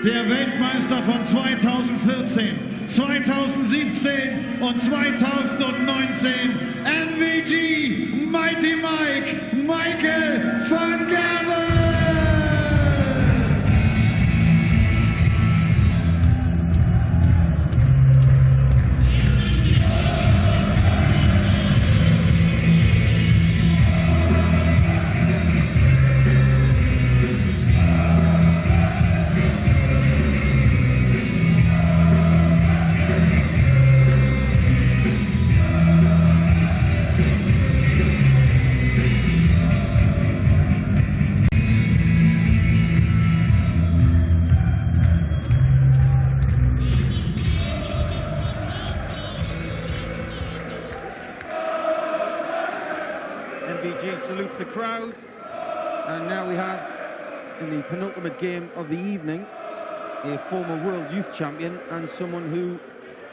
der Weltmeister von 2014, 2017 und 2019, MVG Mighty Mike, Michael van Gerwen! MVG salutes the crowd, and now we have, in the penultimate game of the evening, a former world youth champion and someone who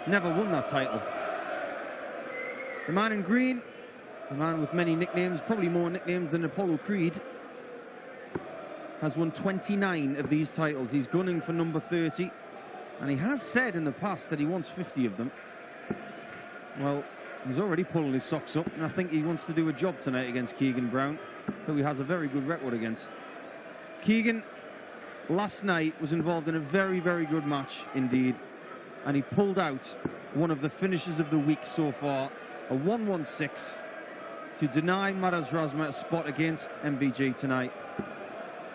never won that title. The man in green, the man with many nicknames, probably more nicknames than Apollo Creed, has won 29 of these titles. He's gunning for number 30, and he has said in the past that he wants 50 of them. Well, he's already pulling his socks up, and I think he wants to do a job tonight against Keegan Brown, who he has a very good record against. Keegan, last night, was involved in a very, very good match indeed, and he pulled out one of the finishes of the week so far, a 1-1-6, to deny Maraz Razma a spot against MVG tonight,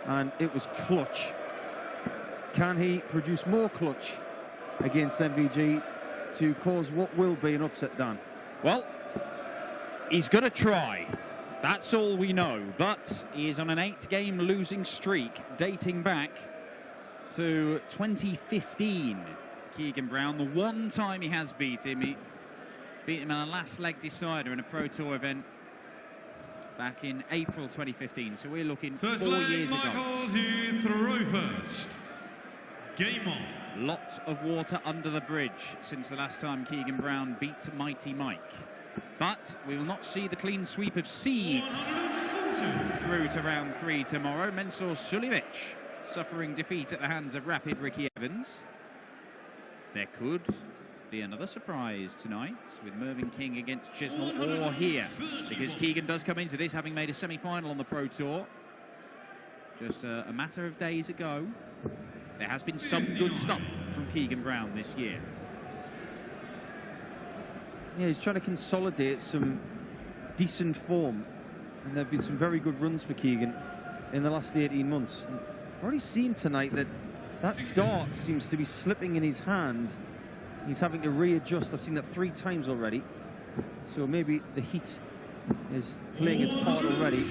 and it was clutch. Can he produce more clutch against MVG to cause what will be an upset, Dan? Well, he's going to try. That's all we know. But he is on an 8-game losing streak dating back to 2015. Keegan Brown, the one time he has beat him. He beat him in a last leg decider in a Pro Tour event back in April 2015. So we're looking First 4 leg, years Michael, to throw first. Game on. Lots of water under the bridge since the last time Keegan Brown beat Mighty Mike. But we will not see the clean sweep of seeds through to round 3 tomorrow. Mensur Suljovic suffering defeat at the hands of Rapid Ricky Evans. There could be another surprise tonight with Mervyn King against Chisnell, or here, because Keegan does come into this having made a semi-final on the Pro Tour just a matter of days ago. There has been some good stuff from Keegan Brown this year. Yeah, he's trying to consolidate some decent form, and there have been some very good runs for Keegan in the last 18 months. I've already seen tonight that dart seems to be slipping in his hand. He's having to readjust. I've seen that 3 times already, so maybe the heat is playing its part already.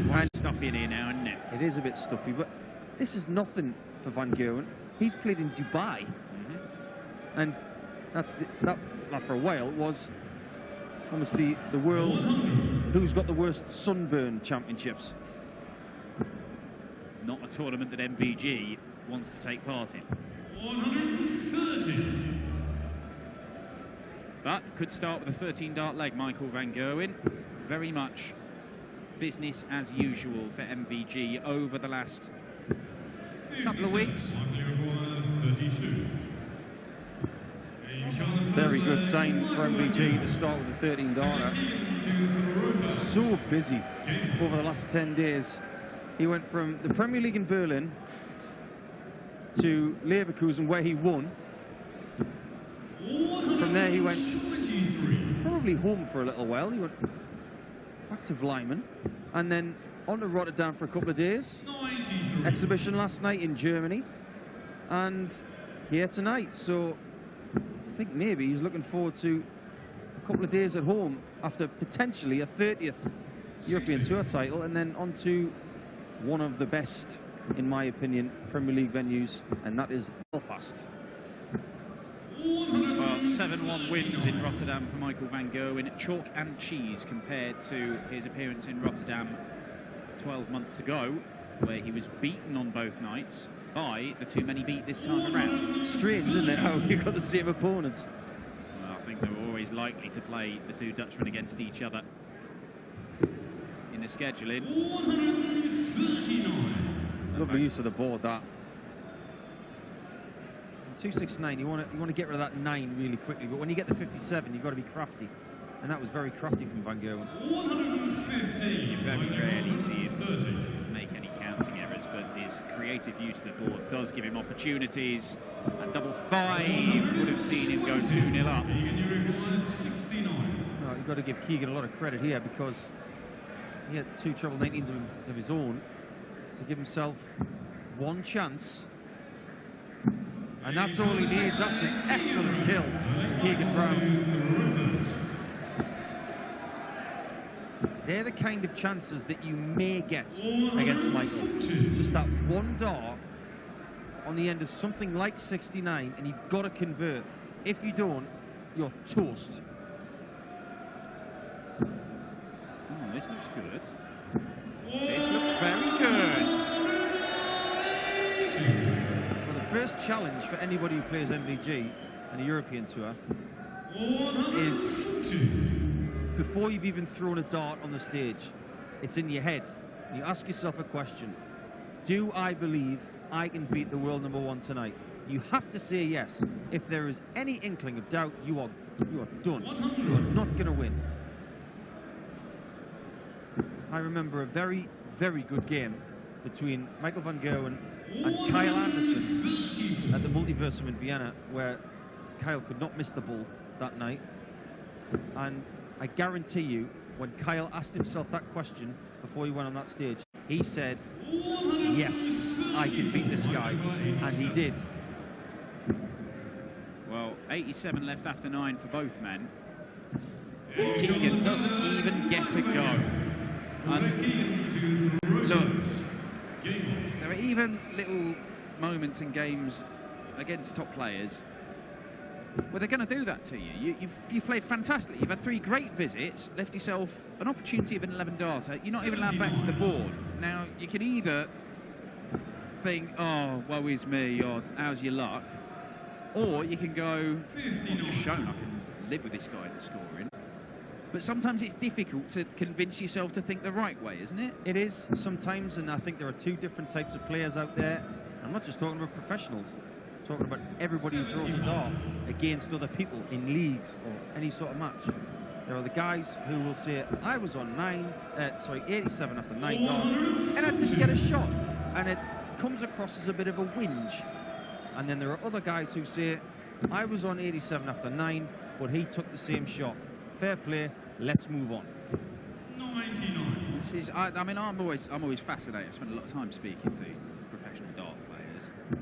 Quite stuffy in here now, isn't it? It is a bit stuffy, but this is nothing for Van Gerwen. He's played in Dubai, and that for a while was almost the world who's got the worst sunburn championships. Not a tournament that MVG wants to take part in. 130. But could start with a 13-dart leg, Michael van Gerwen. Very much business as usual for MVG over the last couple of weeks. Very good sign for MVG to start with a 13-darter. So busy over the last 10 days. He went from the Premier League in Berlin to Leverkusen, where he won. From there he went probably home for a little while. He went back to Vlijmen and then on to Rotterdam for a couple of days. Exhibition last night in Germany and here tonight. So I think maybe he's looking forward to a couple of days at home after potentially a 30th European Tour title, and then on to one of the best, in my opinion, Premier League venues, and that is Belfast. Well, 7-1 wins in Rotterdam for Michael van Gerwen. Chalk and cheese compared to his appearance in Rotterdam 12 months ago, where he was beaten on both nights by the too many beat this time around. Strange, isn't it, how you've got the same opponents? Well, I think they were always likely to play the two Dutchmen against each other in the scheduling. 139. Lovely use of the board, that. 269. You want to get rid of that 9 really quickly, but when you get to 57, you've got to be crafty, and that was very crafty from Van Gerwen. 150. You very rarely see him make any counting errors, but his creative use of the board does give him opportunities. And double 5 would have seen him go 2-0 up. No, you've got to give Keegan a lot of credit here, because he had 2 treble 19s of his own to give himself 1 chance. And that's all he needs. That's an excellent kill, Keegan Brown. They're the kind of chances that you may get against Michael. Just that 1 dart on the end of something like 69, and you've got to convert. If you don't, you're toast. Oh, this looks good. This looks very good. Well, the first challenge for anybody who plays MVG and a European tour is, before you've even thrown a dart on the stage, it's in your head. You ask yourself a question. Do I believe I can beat the world #1 tonight? You have to say yes. If there is any inkling of doubt, you are done. You are not going to win. I remember a very, very good game between Michael van Gerwen and Kyle Anderson at the Multiversum in Vienna, where Kyle could not miss the ball that night. And I guarantee you, when Kyle asked himself that question before he went on that stage, he said, yes, I can beat this guy, and he did. Well, 87 left after 9 for both men. Keegan doesn't even get a go. And look, there are even little moments in games against top players where they're going to do that to you. You've played fantastically. You've had 3 great visits, left yourself an opportunity of an 11 darter. You're not even allowed back to the board. Now, you can either think, oh, woe is me, or how's your luck? Or you can go, I've just shown I can live with this guy that's scoring. But sometimes it's difficult to convince yourself to think the right way, isn't it? It is sometimes, and I think there are 2 different types of players out there. I'm not just talking about professionals. I'm talking about everybody who throws a dart against other people in leagues or any sort of match. There are the guys who will say, I was on 87 after 9 darts, and I didn't get a shot. And it comes across as a bit of a whinge. And then there are other guys who say, I was on 87 after 9, but he took the same shot. Fair play, let's move on. 99. This is, I'm always fascinated. I spend a lot of time speaking to professional dart players.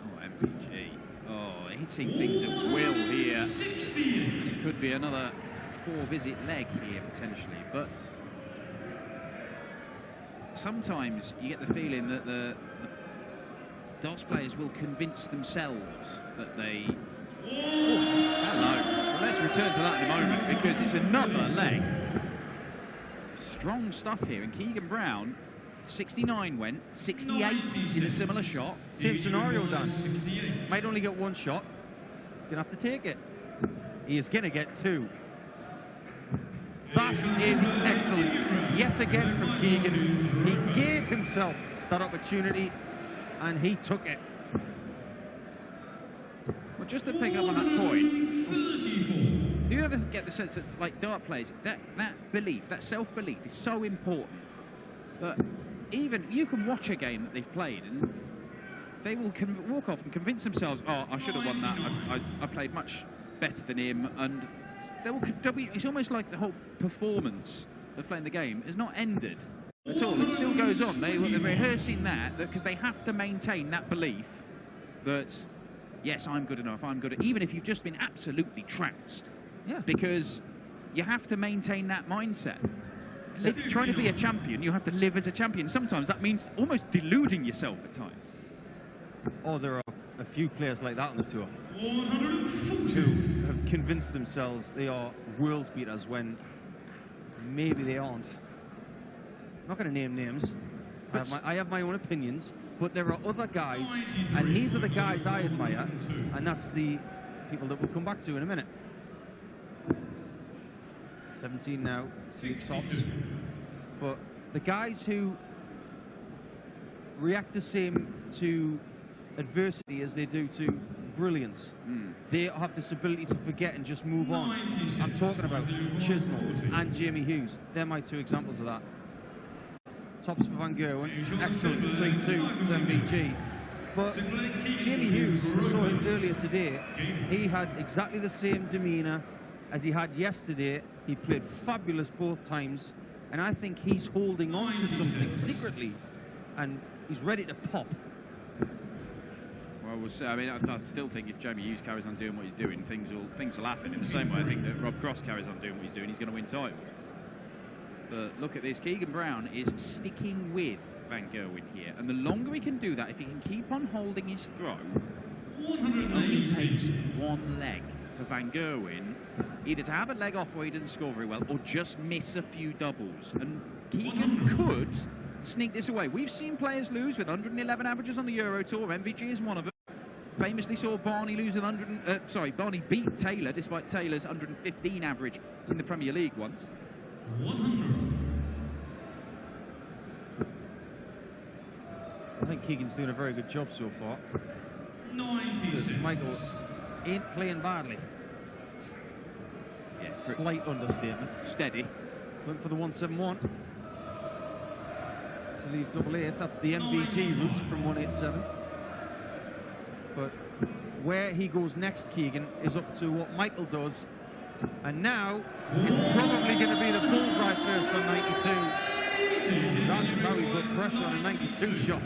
Oh, MVG. Oh, hitting things at will here. Could be another 4-visit leg here, potentially. But sometimes you get the feeling that the darts players will convince themselves that they... Oh, hello. Well, let's return to that in a moment, because it's another leg. Strong stuff here, and Keegan Brown, 69 went, 68 is a similar shot. Same scenario, Dan. Might only get 1 shot. Gonna have to take it. He is gonna get 2. That is excellent. Yet again from Keegan. He gave himself that opportunity, and he took it. Well, just to pick up on that point, do you ever get the sense that, like dart players, that belief, that self-belief is so important that even you can watch a game that they've played and they will walk off and convince themselves, oh, I should have won that, I played much better than him, and it's almost like the whole performance of playing the game has not ended at all. It still goes on. They're rehearsing that because they have to maintain that belief that, yes, I'm good enough, even if you've just been absolutely trounced. Yeah. Because you have to maintain that mindset. Trying to be a champion, you have to live as a champion. Sometimes that means almost deluding yourself at times. Oh, there are a few players like that on the tour who have convinced themselves they are world beaters when maybe they aren't. I'm not going to name names. I have my own opinions, but there are other guys, and these are the guys I admire, and that's the people that we'll come back to in a minute. 17 now, 6 tops. But the guys who react the same to adversity as they do to brilliance. They have this ability to forget and just move on. I'm talking about Chisnell and Jamie Hughes. They're my two examples of that. Tops for Van Gerwen, excellent 3-2 to MVG. But Jamie Hughes, I saw him earlier today, he had exactly the same demeanour as he had yesterday. He played fabulous both times, and I think he's holding on to something secretly, and he's ready to pop. Well, we'll see. I mean, I still think if Jamie Hughes carries on doing what he's doing, things will happen. In the same way, I think that Rob Cross carries on doing what he's doing, he's going to win titles. But look at this, Keegan Brown is sticking with Van Gerwen here, and the longer he can do that, if he can keep on holding his throw, it only takes one leg for Van Gerwen either to have a leg off where he doesn't score very well, or just miss a few doubles. And Keegan could sneak this away. We've seen players lose with 111 averages on the Euro Tour. MVG is one of them. Famously saw Barney lose with Barney beat Taylor despite Taylor's 115 average in the Premier League once. 100. I think Keegan's doing a very good job so far. 96. Michael ain't playing badly. Yes. Slight understatement. Steady. Went for the 171. So leave double eight. That's the MVG route from 187. But where he goes next, Keegan, is up to what Michael does. And now it's probably going to be the bullseye first on 92. That's how he put pressure on a 92 shot.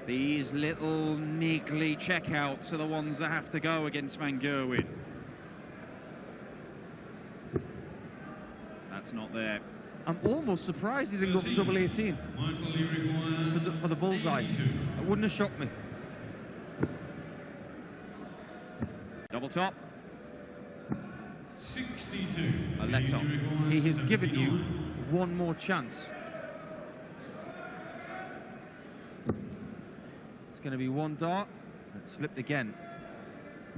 These little niggly checkouts are the ones that have to go against Van Gerwen. That's not there. I'm almost surprised he didn't go for double 18 for the bullseye. It wouldn't have shocked me. Double top. 62. A let off. He has given you one more chance. It's going to be one dart. It slipped again.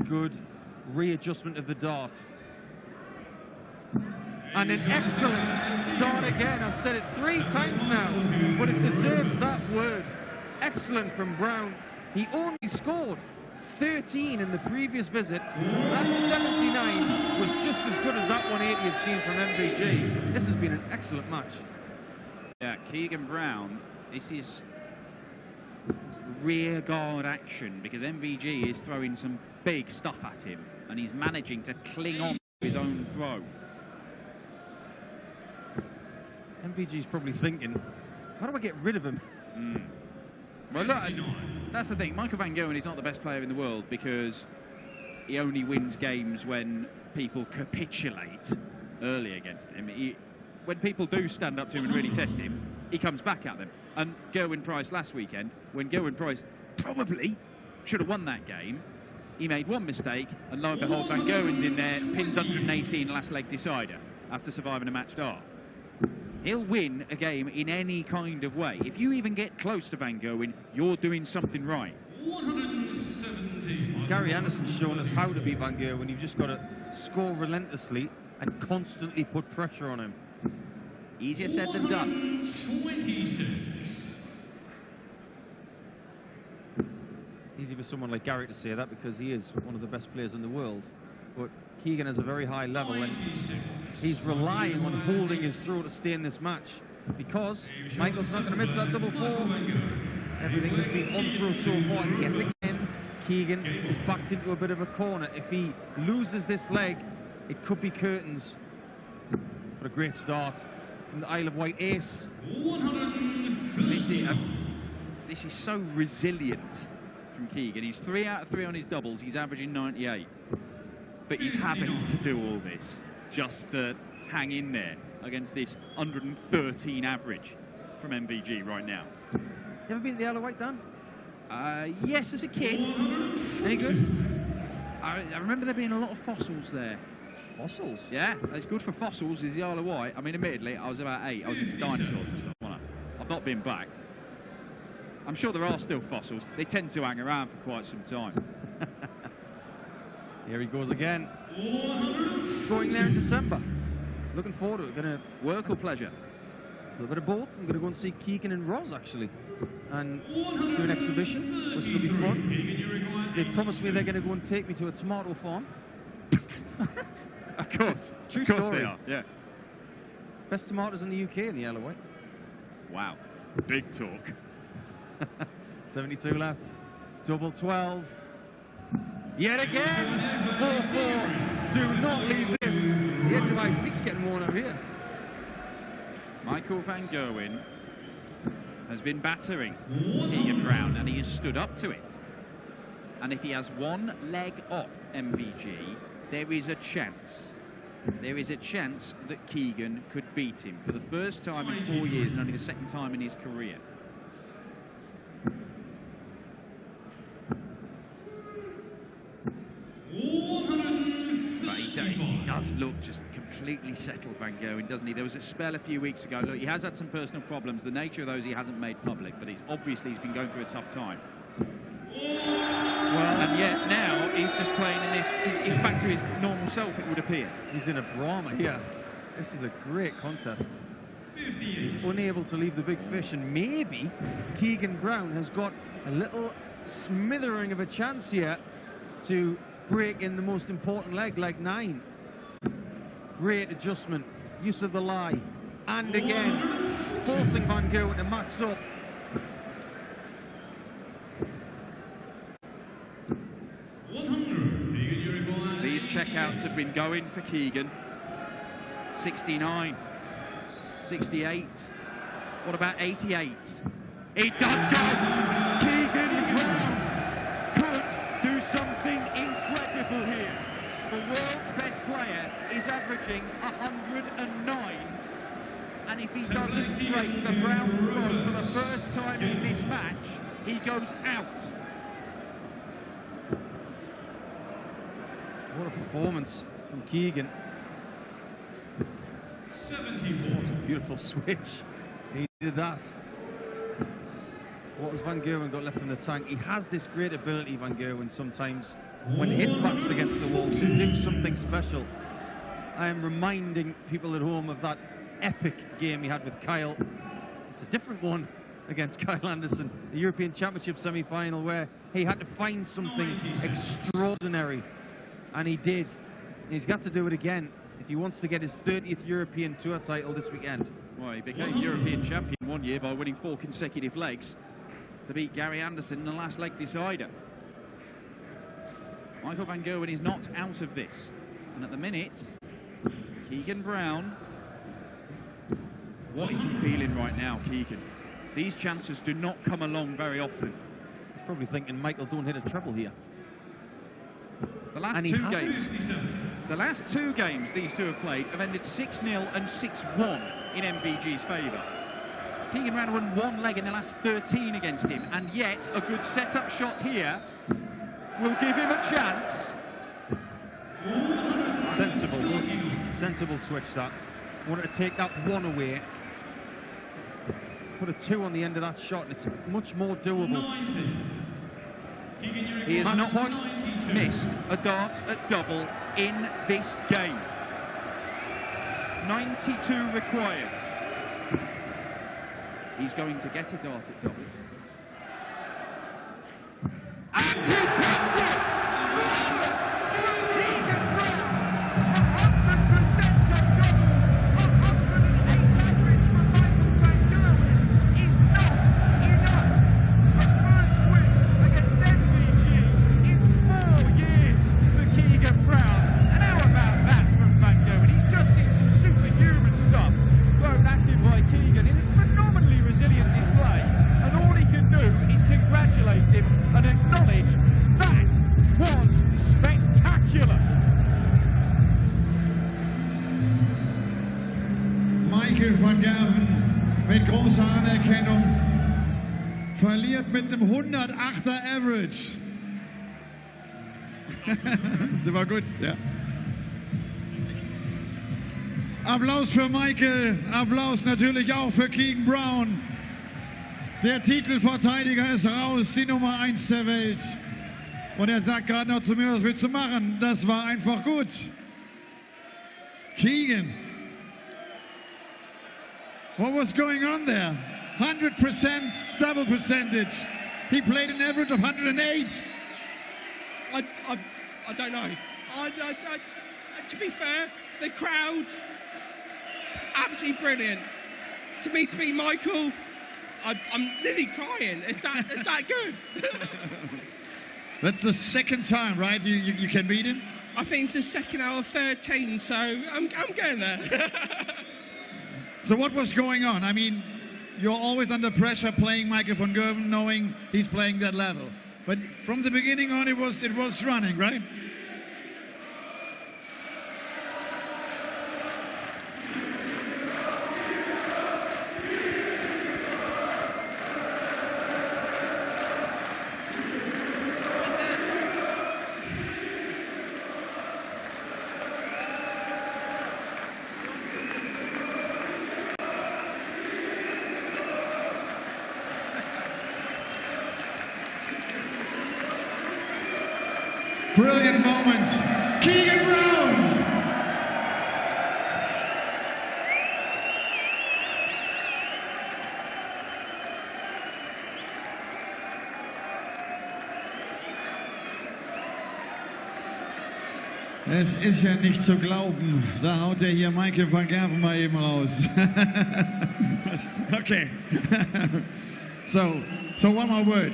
Good readjustment of the dart. And an excellent dart again. I've said it 3 times now, but it deserves that word. Excellent from Brown. He only scored 13 in the previous visit. That 79 was just as good as that 180 you've seen from MVG. This has been an excellent match. Yeah, Keegan Brown, this is rear guard action because MVG is throwing some big stuff at him and he's managing to cling on to his own throw. MVG's probably thinking, how do I get rid of him? Well, look, that's the thing. Michael Van Gerwen is not the best player in the world because he only wins games when people capitulate early against him. When people do stand up to him and really test him, he comes back at them. And Gerwyn Price last weekend, when Gerwyn Price probably should have won that game, he made one mistake, and lo and behold, Van Gerwen's in there, pins 118 last leg decider after surviving a match dart. He'll win a game in any kind of way. If you even get close to Van Gerwen, you're doing something right. 170. Gary Anderson's shown us how to beat Van Gerwen. You've just got to score relentlessly and constantly put pressure on him. Easier said than done. 26. It's easy for someone like Gary to say that because he is one of the best players in the world. But Keegan is a very high level and he's relying on holding his throw to stay in this match because Michael's not going to miss that double 4. Everything has been on throw so far, and yet again Keegan is backed into a bit of a corner. If he loses this leg, it could be curtains. But a great start from the Isle of Wight ace. 130. This is so resilient from Keegan. He's 3 out of 3 on his doubles. He's averaging 98. But he's having to do all this just to hang in there against this 113 average from MVG right now. You ever been to the Isle of Wight, Dan? Yes, as a kid. Any good? I remember there being a lot of fossils there. Fossils? Yeah, it's good for fossils, is the Isle of Wight. I mean, admittedly, I was about 8. I was into dinosaurs and stuff, wasn't I? I've not been back. I'm sure there are still fossils. They tend to hang around for quite some time. Here he goes again. Going there in December. Looking forward to it. Work or pleasure? little bit of both. I'm going to go and see Keegan and Roz, actually, and do an exhibition, which will be fun. They promised me they're going to go and take me to a tomato farm. Of course. True of course story. they are, yeah. Best tomatoes in the UK in the Isle of Wight. Wow. Big talk. 72 laps. Double 12. Yet again. 4-4. Do not leave this. The edge of my seat's getting worn out here. Michael van Gerwen has been battering Keegan Brown, and he has stood up to it. And if he has one leg off MVG, there is a chance. There is a chance that Keegan could beat him for the first time in 4 years and only the second time in his career. But he does look just completely settled, Van Gerwen, doesn't he? There was a spell a few weeks ago. Look, he has had some personal problems. The nature of those he hasn't made public, but he's been going through a tough time. Well, and yet now he's just playing in this. He's back to his normal self, it would appear. He's in a Brahma here. This is a great contest. He's unable to leave the big fish, and maybe Keegan Brown has got a little smithering of a chance here to break in the most important leg 9. Great adjustment, use of the lie, and again forcing Van Gerwen to max up. These checkouts have been going for Keegan. 69, 68. What about 88? It does go! Keegan Brown could do something incredible here. The world's best player is averaging 109. And if he doesn't break the Brown throw for the first time in this match, he goes out. What a performance from Keegan. 74. What a beautiful switch. He did that. What has Van Gerwen got left in the tank? He has this great ability, Van Gerwen, sometimes, when his back's against the wall, to do something special. I am reminding people at home of that epic game he had with Kyle. It's a different one against Kyle Anderson, the European Championship semi-final, where he had to find something extraordinary. And he did. He's got to do it again if he wants to get his 30th European Tour title this weekend. Well, he became European champion one year by winning 4 consecutive legs to beat Gary Anderson in the last leg decider. Michael van Gerwen is not out of this. And at the minute, Keegan Brown, what is he feeling right now, Keegan? These chances do not come along very often. He's probably thinking, Michael, don't hit a treble here. The last two games these two have played have ended 6-0 and 6-1 in MVG's favour. Keegan Brown won 1 leg in the last 13 against him, and yet a good set-up shot here will give him a chance. Sensible switch that. Wanted to take that 1 away. Put a 2 on the end of that shot, and it's much more doable. 90. He has not missed a dart at double in this game. 92 required. He's going to get a dart at double. And he gets it! Keegan Brown, 100% of doubles, 108 average for Michael van Gerwen is not enough. The first win against MVG in 4 years for Keegan Brown. And how about that from Van Gerwen? He's just seen some superhuman stuff thrown at him by Keegan in a phenomenally resilient display. And all he can do is congratulate him and acknowledge that was spectacular. Michael van Gerwen mit großer Anerkennung verliert mit dem 108er Average. Das war gut, ja. Applaus für Michael, Applaus natürlich auch für Keegan Brown. Der Titelverteidiger ist raus, die Nummer 1 der Welt. Und er sagt gerade noch zu mir, was willst du machen? Das war einfach gut. Keegan. What was going on there? 100% double percentage. He played an average of 108. I don't know. To be fair, the crowd, absolutely brilliant. To be Michael, I'm nearly crying. It's that good. That's the second time, right? You can beat him? I think it's the second out of 13, so I'm going there. So what was going on? I mean, you're always under pressure playing Michael van Gerwen, knowing he's playing that level. But from the beginning on, it was running, right? Brilliant moment. Keegan Brown. Es ist ja nicht zu glauben. Da haut er hier Michael van Gerwen mal eben raus. Okay. So one more word.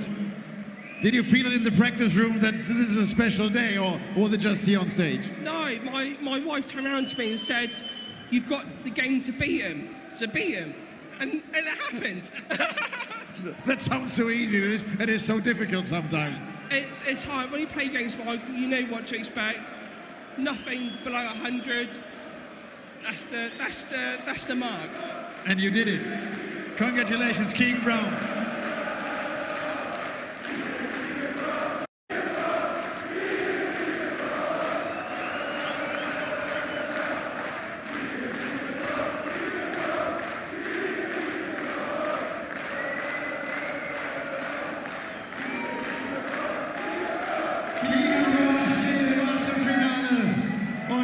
Did you feel it in the practice room that this is a special day, or was it just here on stage? No, my wife turned around to me and said, "You've got the game to beat him, so beat him." And it happened. That sounds so easy. It is so difficult sometimes. It's hard. When you play against Michael, you know what to expect. Nothing below 100. That's the mark. And you did it. Congratulations, Keegan Brown.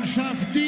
Schafft die